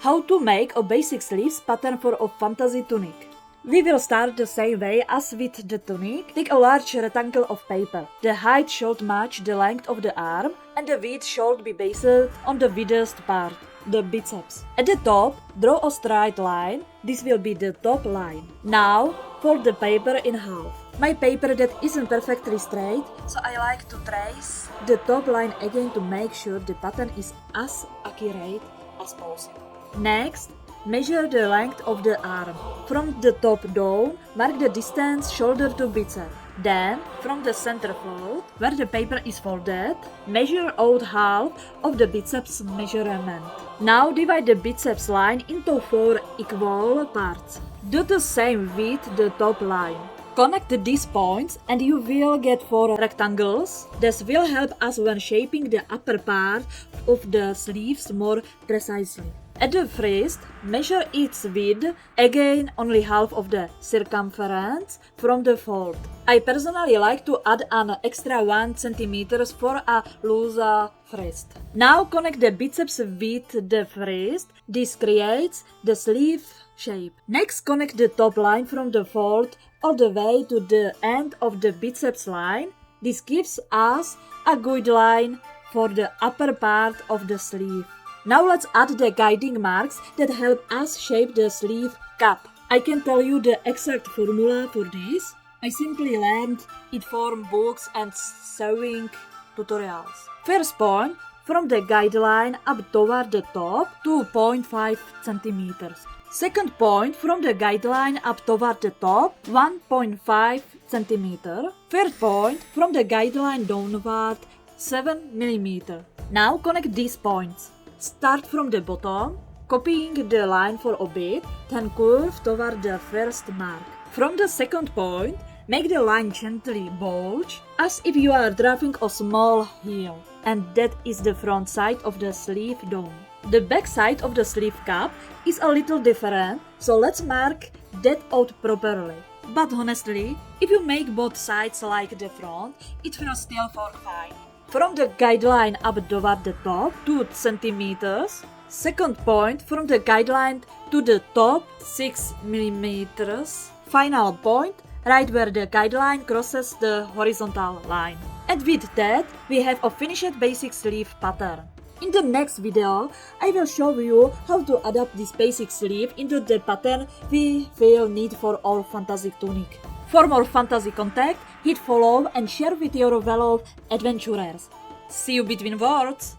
How to make a basic sleeves pattern for a fantasy tunic. We will start the same way as with the tunic. Take a large rectangle of paper. The height should match the length of the arm and the width should be based on the widest part, the biceps. At the top, draw a straight line. This will be the top line. Now, fold the paper in half. My paper that isn't perfectly straight, so I like to trace the top line again to make sure the pattern is as accurate as possible. Next, measure the length of the arm. From the top down, mark the distance shoulder to bicep. Then, from the center fold, where the paper is folded, measure out half of the biceps measurement. Now divide the biceps line into 4 equal parts. Do the same with the top line. Connect these points and you will get 4 rectangles. This will help us when shaping the upper part of the sleeves more precisely. At the wrist, measure its width, again only half of the circumference from the fold. I personally like to add an extra 1 cm for a looser wrist. Now connect the biceps with the wrist. This creates the sleeve shape. Next, connect the top line from the fold all the way to the end of the biceps line. This gives us a good line for the upper part of the sleeve. Now let's add the guiding marks that help us shape the sleeve cup. I can tell you the exact formula for this. I simply learned it from books and sewing tutorials. First point, from the guideline up toward the top, 2.5 cm. Second point, from the guideline up toward the top, 1.5 cm. Third point, from the guideline downward, 7 mm. Now connect these points. Start from the bottom, copying the line for a bit, then curve toward the first mark. From the second point, make the line gently bulge, as if you are driving a small heel. And that is the front side of the sleeve done. The back side of the sleeve cup is a little different, so let's mark that out properly. But honestly, if you make both sides like the front, it will still work fine. From the guideline up toward the top, 2 cm. Second point, from the guideline to the top, 6 mm. Final point, right where the guideline crosses the horizontal line. And with that, we have a finished basic sleeve pattern. In the next video, I will show you how to adapt this basic sleeve into the pattern we will need for our fantasy tunic. For more fantasy content, hit follow and share with your fellow adventurers. See you between words!